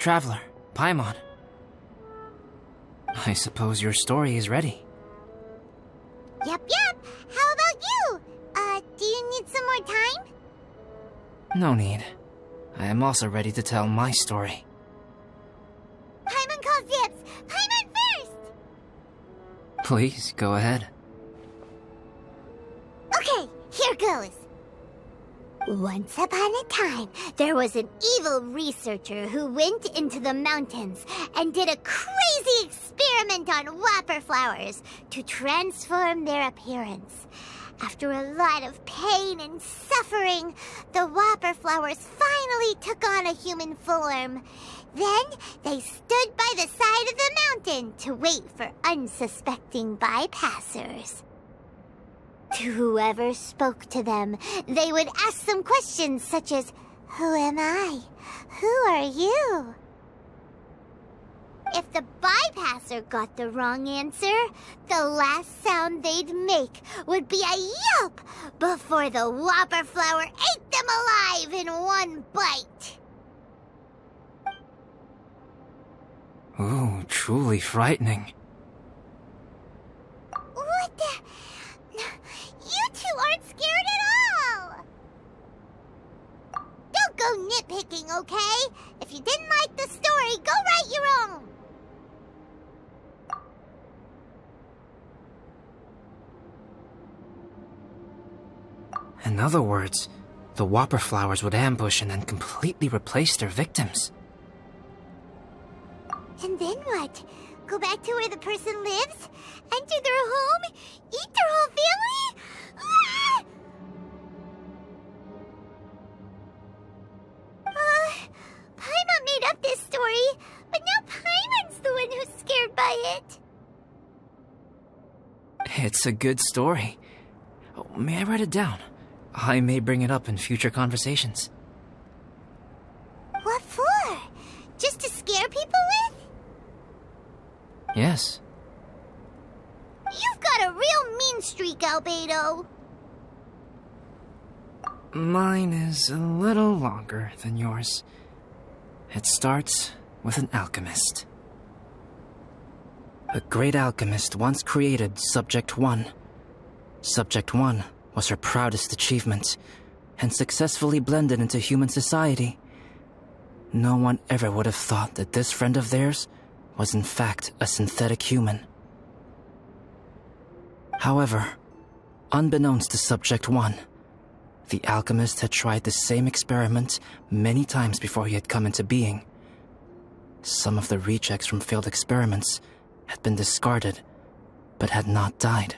traveler, Paimon. I suppose your story is ready. Yep. How about you? Do you need some more time? No need. I am also ready to tell my story. Paimon calls dibs! Paimon first! Please, go ahead. Okay, here goes. Once upon a time, there was an evil researcher who went into the mountains and did a crazy experiment on whopper flowers to transform their appearance. After a lot of pain and suffering, the whopper flowers finally took on a human form. Then they stood by the side of the mountain to wait for unsuspecting bypassers. To whoever spoke to them, they would ask some questions such as, "Who am I? Who are you?" If the bypasser got the wrong answer, the last sound they'd make would be a yelp before the whopper flower ate them alive in one bite. Ooh, truly frightening. What the? You two aren't scared at all! Don't go nitpicking, okay? If you didn't like the story, go write your own! In other words, the whopper flowers would ambush and then completely replace their victims. And then what? Go back to where the person lives? Enter their home? Eat their whole family? Ah! Paimon made up this story, but now Paimon's the one who's scared by it. It's a good story. Oh, may I write it down? I may bring it up in future conversations. What for? Just to scare people with? Yes. You've got a real mean streak, Albedo. Mine is a little longer than yours. It starts with an alchemist. A great alchemist once created Subject 1. Subject 1 was her proudest achievement, and successfully blended into human society. No one ever would have thought that this friend of theirs was in fact a synthetic human. However, unbeknownst to Subject 1, the alchemist had tried the same experiment many times before he had come into being. Some of the rejects from failed experiments had been discarded, but had not died.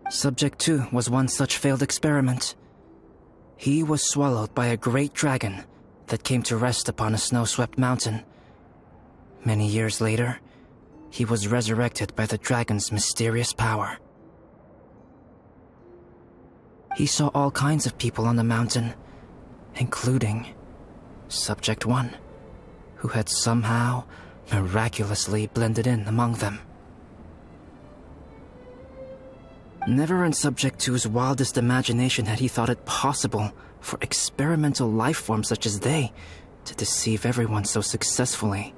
Subject 2 was one such failed experiment. He was swallowed by a great dragon that came to rest upon a snow-swept mountain. Many years later, he was resurrected by the dragon's mysterious power. He saw all kinds of people on the mountain, including Subject 1, who had somehow miraculously blended in among them. Never in Subject 2's wildest imagination had he thought it possible for experimental life forms such as they to deceive everyone so successfully.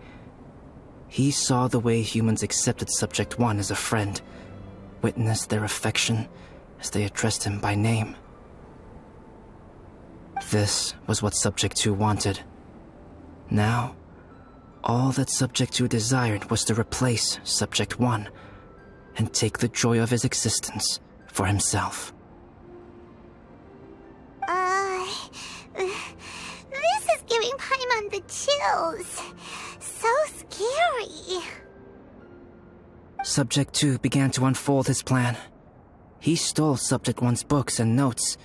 He saw the way humans accepted Subject 1 as a friend, witnessed their affection as they addressed him by name. This was what Subject 2 wanted. Now, all that Subject 2 desired was to replace Subject 1 and take the joy of his existence for himself. This is giving Paimon the chills. So scary. Subject 2 began to unfold his plan. He stole Subject 1's books and notes,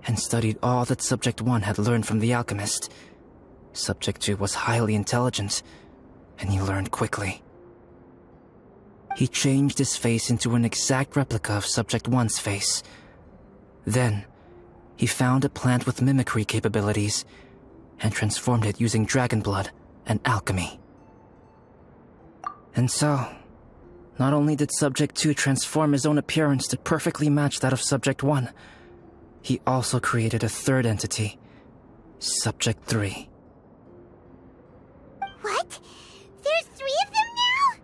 and studied all that Subject 1 had learned from the alchemist. Subject 2 was highly intelligent, and he learned quickly. He changed his face into an exact replica of Subject 1's face. Then, he found a plant with mimicry capabilities, and transformed it using dragon blood and alchemy. And so, not only did Subject 2 transform his own appearance to perfectly match that of Subject 1, he also created a third entity, Subject 3. What? There's 3 of them now?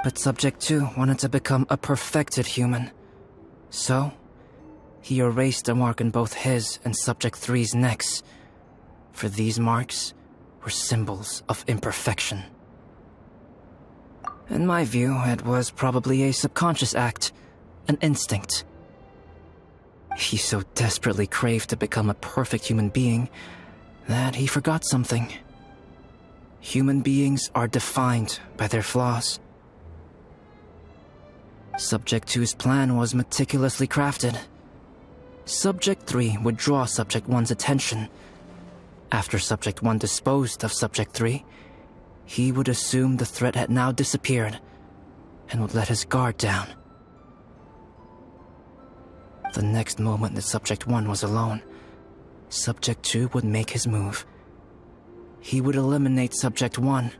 But Subject 2 wanted to become a perfected human. So, he erased a mark in both his and Subject 3's necks. For these marks were symbols of imperfection. In my view, it was probably a subconscious act, an instinct. He so desperately craved to become a perfect human being that he forgot something. Human beings are defined by their flaws. Subject 2's plan was meticulously crafted. Subject 3 would draw Subject 1's attention. After Subject 1 disposed of Subject 3, he would assume the threat had now disappeared and would let his guard down. The next moment that Subject 1 was alone, Subject 2 would make his move. He would eliminate Subject 1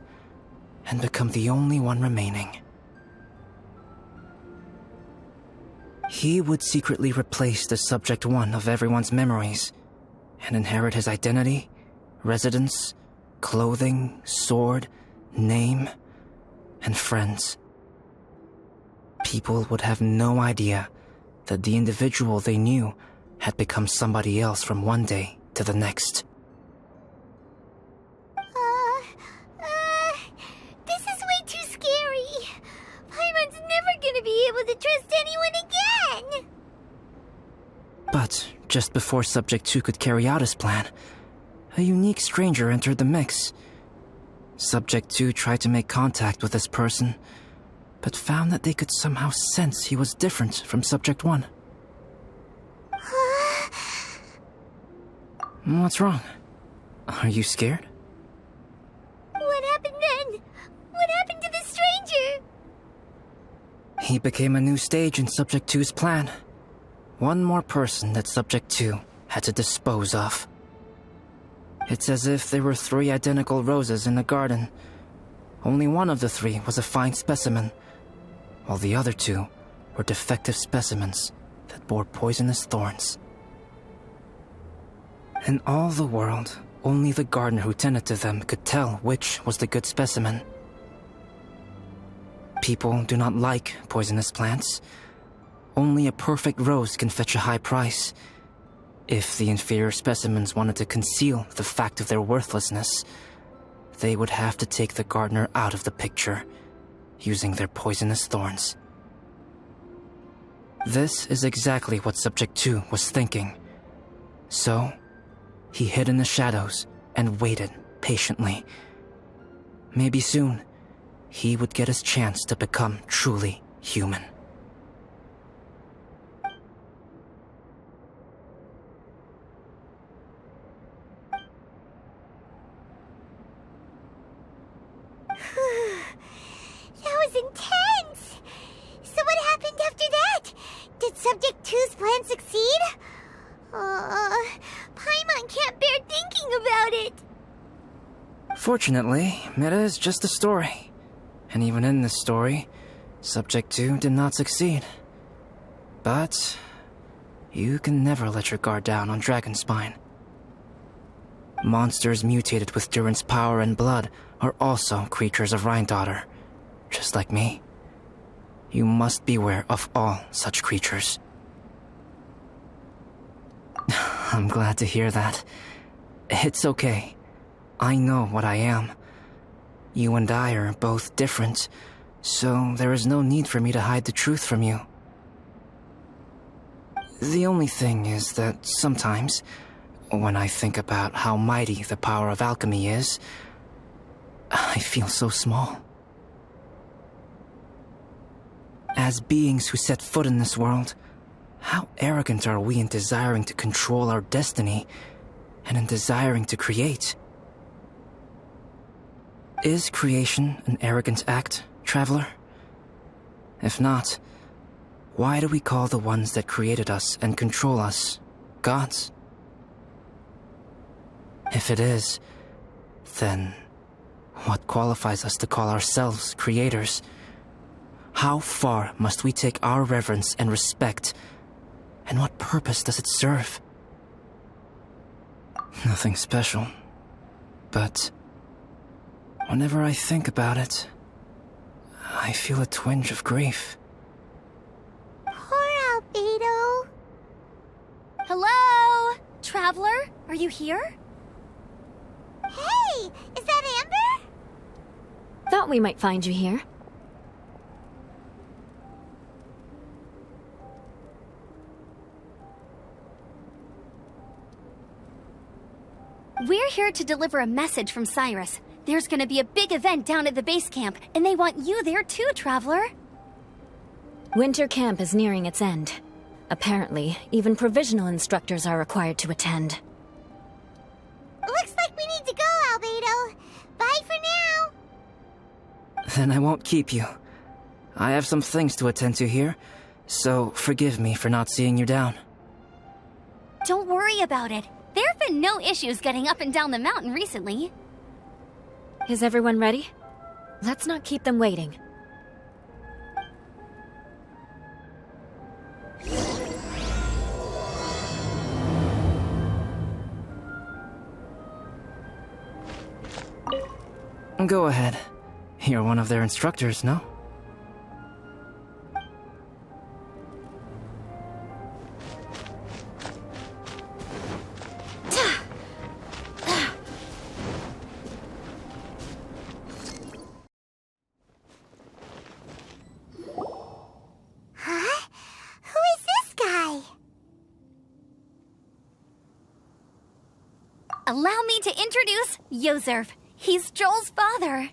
and become the only one remaining. He would secretly replace the Subject 1 of everyone's memories and inherit his identity, residence, clothing, sword, name, and friends. People would have no idea that the individual they knew had become somebody else from one day to the next. This is way too scary. Paimon's never gonna be able to trust anyone again. But just before Subject 2 could carry out his plan, a unique stranger entered the mix. Subject 2 tried to make contact with this person, but found that they could somehow sense he was different from Subject 1. What's wrong? Are you scared? What happened then? What happened to the stranger? He became a new stage in Subject 2's plan. One more person that Subject 2 had to dispose of. It's as if there were 3 identical roses in a garden. Only one of the 3 was a fine specimen, while the other 2 were defective specimens that bore poisonous thorns. In all the world, only the gardener who tended to them could tell which was the good specimen. People do not like poisonous plants. Only a perfect rose can fetch a high price. If the inferior specimens wanted to conceal the fact of their worthlessness, they would have to take the gardener out of the picture, using their poisonous thorns. This is exactly what Subject 2 was thinking. So, he hid in the shadows and waited patiently. Maybe soon, he would get his chance to become truly human. That was intense! So what happened after that? Did Subject 2's plan succeed? Paimon can't bear thinking about it. Fortunately, it is just a story. And even in this story, Subject 2 did not succeed. But you can never let your guard down on Dragonspine. Monsters mutated with Durin's power and blood are also creatures of Rhine-Daughter, just like me. You must beware of all such creatures. I'm glad to hear that. It's okay. I know what I am. You and I are both different, so there is no need for me to hide the truth from you. The only thing is that sometimes, when I think about how mighty the power of alchemy is, I feel so small. As beings who set foot in this world, how arrogant are we in desiring to control our destiny and in desiring to create? Is creation an arrogant act, traveler? If not, why do we call the ones that created us and control us gods? If it is, then what qualifies us to call ourselves creators? How far must we take our reverence and respect, and what purpose does it serve? Nothing special. But whenever I think about it, I feel a twinge of grief. Poor Albedo. Hello? Traveler, are you here? Hey, is that Amber? Thought we might find you here. We're here to deliver a message from Cyrus. There's gonna be a big event down at the base camp, and they want you there too, Traveler. Winter camp is nearing its end. Apparently, even provisional instructors are required to attend. Looks like we need to go, Albedo. Bye for now. Then I won't keep you. I have some things to attend to here, so forgive me for not seeing you down. Don't worry about it. There have been no issues getting up and down the mountain recently. Is everyone ready? Let's not keep them waiting. Go ahead. You're one of their instructors, no? Huh? Who is this guy? Allow me to introduce Yozerv. He's Joel's father.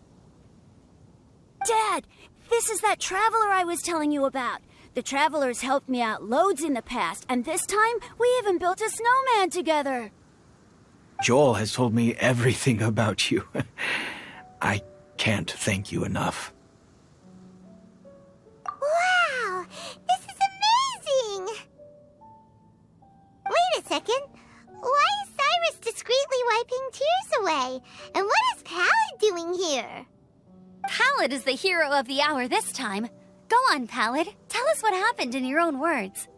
Dad, this is that traveler I was telling you about. The traveler's helped me out loads in the past, and this time we even built a snowman together. Joel has told me everything about you. I can't thank you enough. Wow, this is amazing! Wait a second. Why is Cyrus discreetly wiping tears away? And what is Pallid doing here? Pallid is the hero of the hour this time. Go on, Pallid. Tell us what happened in your own words.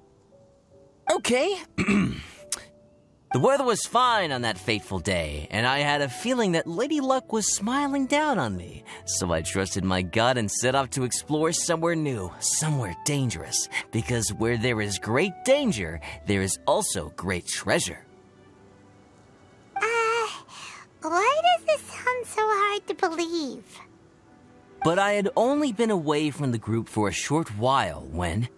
Okay. The weather was fine on that fateful day, and I had a feeling that Lady Luck was smiling down on me. So I trusted my gut and set off to explore somewhere new, somewhere dangerous. Because where there is great danger, there is also great treasure. Why does this sound so hard to believe? But I had only been away from the group for a short while when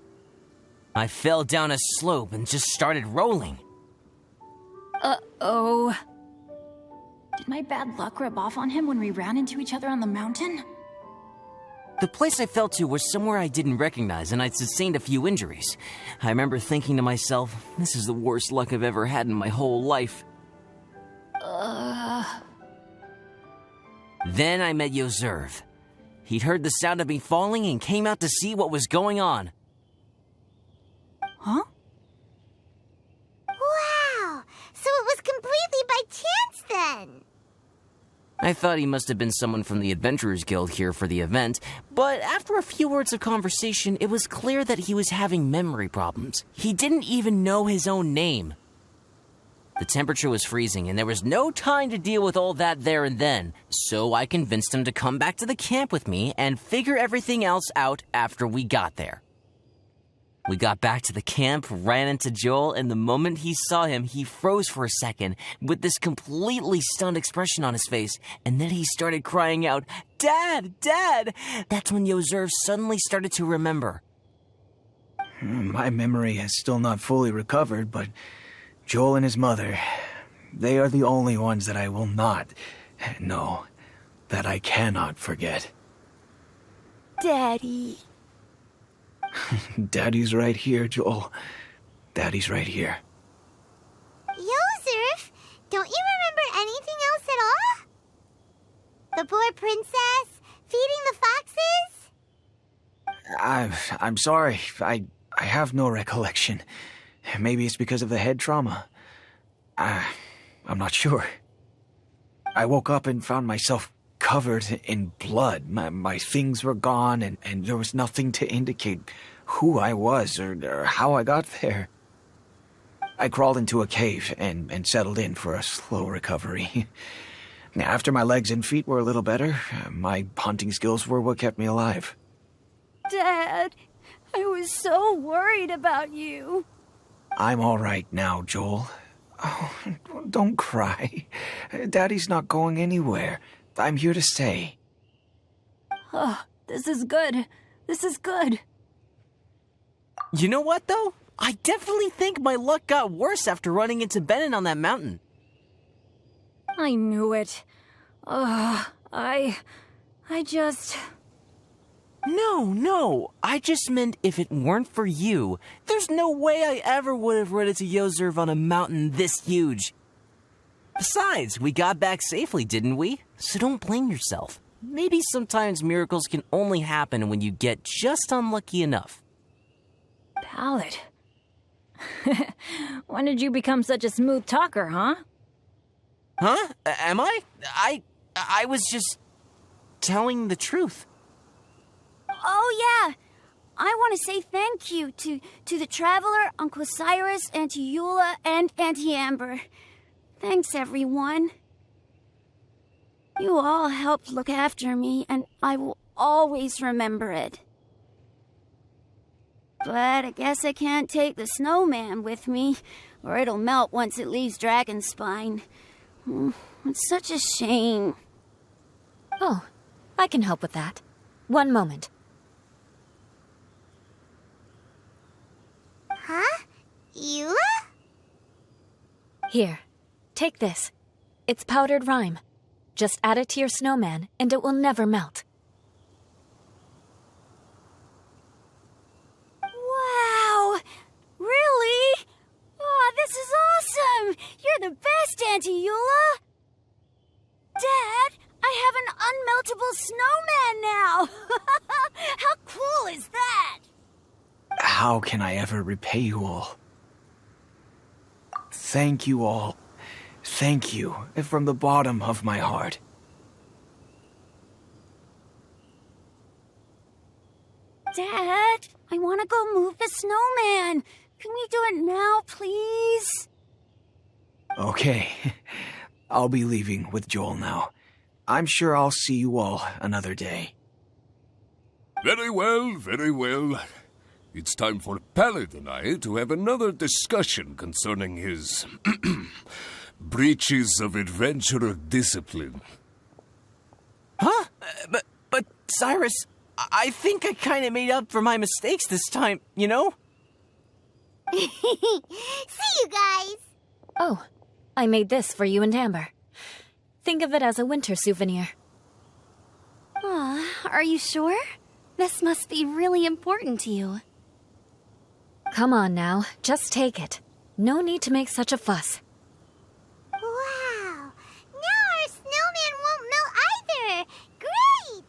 I fell down a slope and just started rolling. Uh-oh. Did my bad luck rub off on him when we ran into each other on the mountain? The place I fell to was somewhere I didn't recognize, and I'd sustained a few injuries. I remember thinking to myself, this is the worst luck I've ever had in my whole life. Then I met Yozerv. He'd heard the sound of me falling and came out to see what was going on. Huh? Wow, so it was completely by chance then. I thought he must have been someone from the Adventurers Guild here for the event, but after a few words of conversation, it was clear that he was having memory problems. He didn't even know his own name. The temperature was freezing, and there was no time to deal with all that there and then, so I convinced him to come back to the camp with me and figure everything else out after we got there. We got back to the camp, ran into Joel, and the moment he saw him, he froze for a second with this completely stunned expression on his face, and then he started crying out, "Dad! Dad!" That's when Yozerv suddenly started to remember. My memory has still not fully recovered, but Joel and his mother, they are the only ones that I will not, no, that I cannot forget. Daddy. Daddy's right here, Joel. Daddy's right here. Yozerf, don't you remember anything else at all? The poor princess, feeding the foxes? I'm sorry. I have no recollection. Maybe it's because of the head trauma. I'm not sure. I woke up and found myself covered in blood. My things were gone, and there was nothing to indicate who I was or how I got there. I crawled into a cave and settled in for a slow recovery. After my legs and feet were a little better, my hunting skills were what kept me alive. Dad, I was so worried about you. I'm all right now, Joel. Oh, don't cry. Daddy's not going anywhere. I'm here to stay. Oh, this is good. This is good. You know what, though? I definitely think my luck got worse after running into Benin on that mountain. I knew it. I just... No. I just meant if it weren't for you, there's no way I ever would have run into Yozerv on a mountain this huge. Besides, we got back safely, didn't we? So don't blame yourself. Maybe sometimes miracles can only happen when you get just unlucky enough. Pallid. When did you become such a smooth talker, huh? Huh? Am I? I was just telling the truth. Oh, yeah. I want to say thank you to the Traveler, Uncle Cyrus, Auntie Eula, and Auntie Amber. Thanks, everyone. You all helped look after me, and I will always remember it. But I guess I can't take the snowman with me, or it'll melt once it leaves Dragonspine. It's such a shame. Oh, I can help with that. One moment. Huh? Eula? Here, take this. It's powdered rime. Just add it to your snowman, and it will never melt. Wow! Really? Oh, this is awesome! You're the best, Auntie Eula! Dad, I have an unmeltable snowman now! How cool is that? How can I ever repay you all? Thank you all. Thank you from the bottom of my heart. Dad, I want to go move the snowman. Can we do it now, please? Okay. I'll be leaving with Joel now. I'm sure I'll see you all another day. Very well, very well. It's time for Pallid and I to have another discussion concerning his breaches of adventurer discipline. Huh? But Cyrus, I think I kind of made up for my mistakes this time, you know? See you guys! Oh, I made this for you and Amber. Think of it as a winter souvenir. Aw, are you sure? This must be really important to you. Come on now, just take it. No need to make such a fuss. Wow! Now our snowman won't melt either! Great!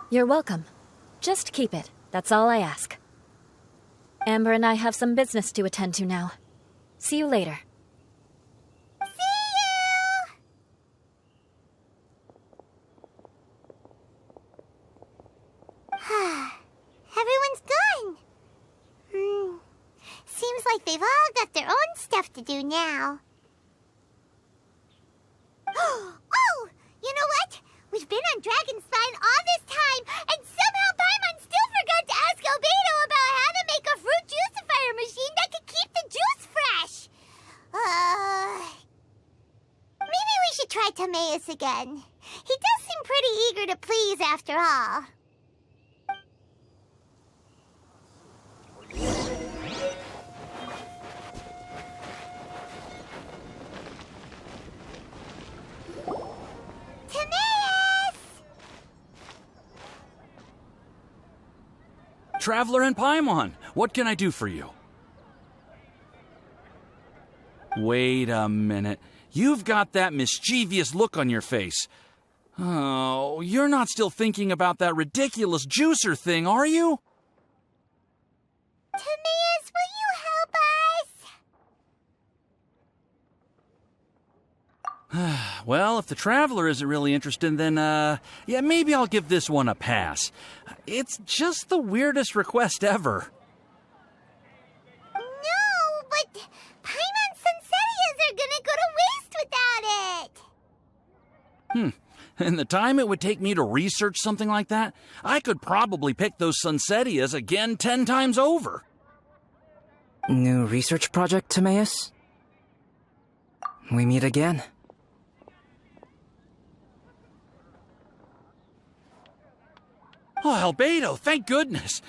You're welcome. Just keep it, that's all I ask. Amber and I have some business to attend to now. See you later. Everyone's gone. Seems like they've all got their own stuff to do now. Oh! You know what? We've been on Dragonspine all this time, and somehow Paimon still forgot to ask Albedo about how to make a fruit juicifier machine that could keep the juice fresh. Maybe we should try Timaeus again. He does seem pretty eager to please after all. Traveler and Paimon, what can I do for you? Wait a minute. You've got that mischievous look on your face. Oh, you're not still thinking about that ridiculous juicer thing, are you? Timaeus, will you help us? Well, if the Traveler isn't really interested, then, yeah, maybe I'll give this one a pass. It's just the weirdest request ever. No, but In the time it would take me to research something like that, I could probably pick those Sunsettias again 10 times over. New research project, Timaeus? We meet again. Oh, Albedo, thank goodness.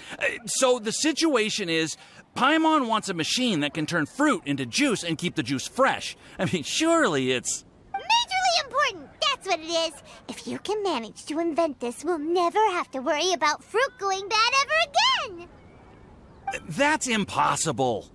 So the situation is, Paimon wants a machine that can turn fruit into juice and keep the juice fresh. I mean, surely it's... Majorly important, that's what it is. If you can manage to invent this, we'll never have to worry about fruit going bad ever again. That's impossible.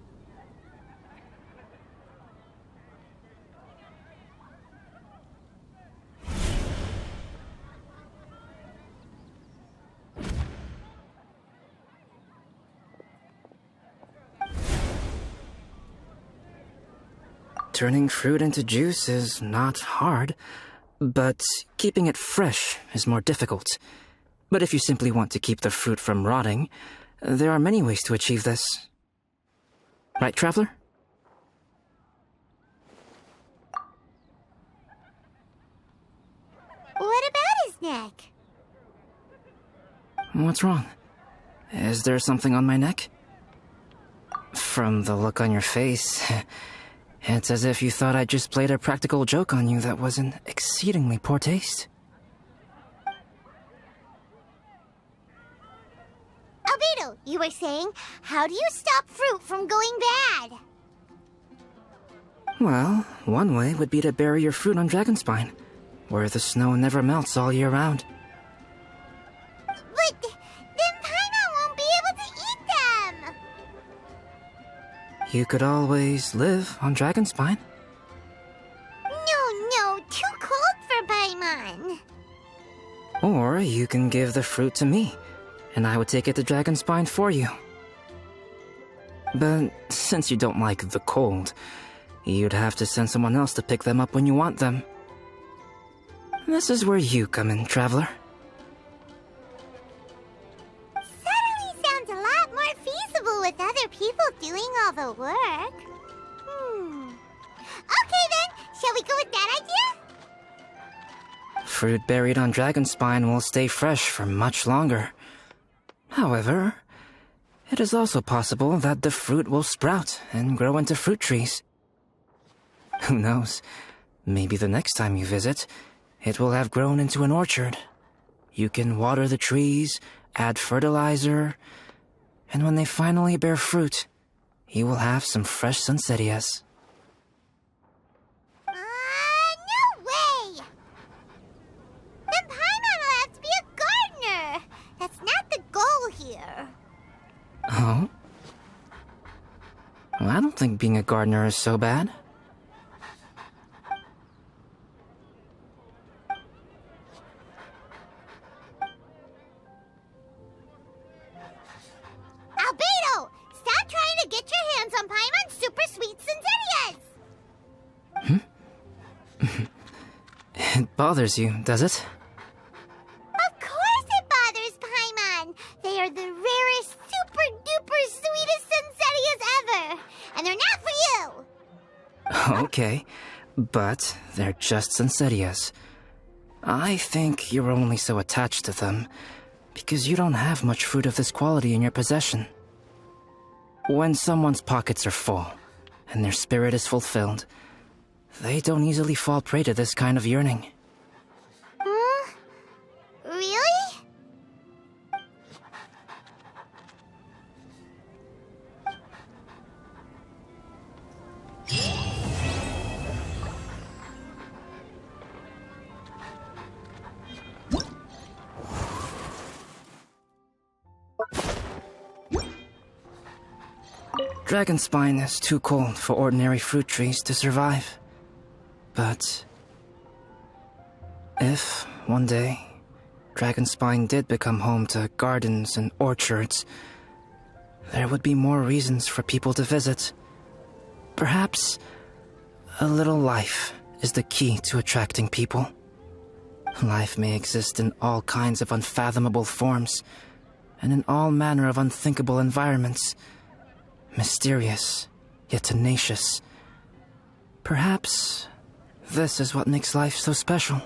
Turning fruit into juice is not hard, but keeping it fresh is more difficult. But if you simply want to keep the fruit from rotting, there are many ways to achieve this. Right, Traveler? What about his neck? What's wrong? Is there something on my neck? From the look on your face, it's as if you thought I just played a practical joke on you that was in exceedingly poor taste. Albedo, you were saying, how do you stop fruit from going bad? Well, one way would be to bury your fruit on Dragonspine, where the snow never melts all year round. But then Paimon won't be able to eat them! You could always live on Dragonspine. No, too cold for Paimon. Or you can give the fruit to me, and I would take it to Dragonspine for you. But since you don't like the cold, you'd have to send someone else to pick them up when you want them. This is where you come in, Traveler. Suddenly sounds a lot more feasible with other people doing all the work. Okay then, shall we go with that idea? Fruit buried on Dragonspine will stay fresh for much longer. However, it is also possible that the fruit will sprout and grow into fruit trees. Who knows? Maybe the next time you visit, it will have grown into an orchard. You can water the trees, add fertilizer, and when they finally bear fruit, you will have some fresh Sunsettias. No way! Then Paimon will have to be a gardener! That's not the goal here. Oh? Well, I don't think being a gardener is so bad. Albedo! Stop trying to get your hands on Paimon's super sweet Sunsettias! It bothers you, does it? Of course it bothers Paimon! They are the rarest, super duper sweetest Sunsettias ever! And they're not for you! Okay, but they're just Sunsettias. I think you're only so attached to them because you don't have much fruit of this quality in your possession. When someone's pockets are full and their spirit is fulfilled, they don't easily fall prey to this kind of yearning. Really? Dragonspine is too cold for ordinary fruit trees to survive. But if, one day, Dragonspine did become home to gardens and orchards, there would be more reasons for people to visit. Perhaps a little life is the key to attracting people. Life may exist in all kinds of unfathomable forms, and in all manner of unthinkable environments. Mysterious, yet tenacious. Perhaps this is what makes life so special.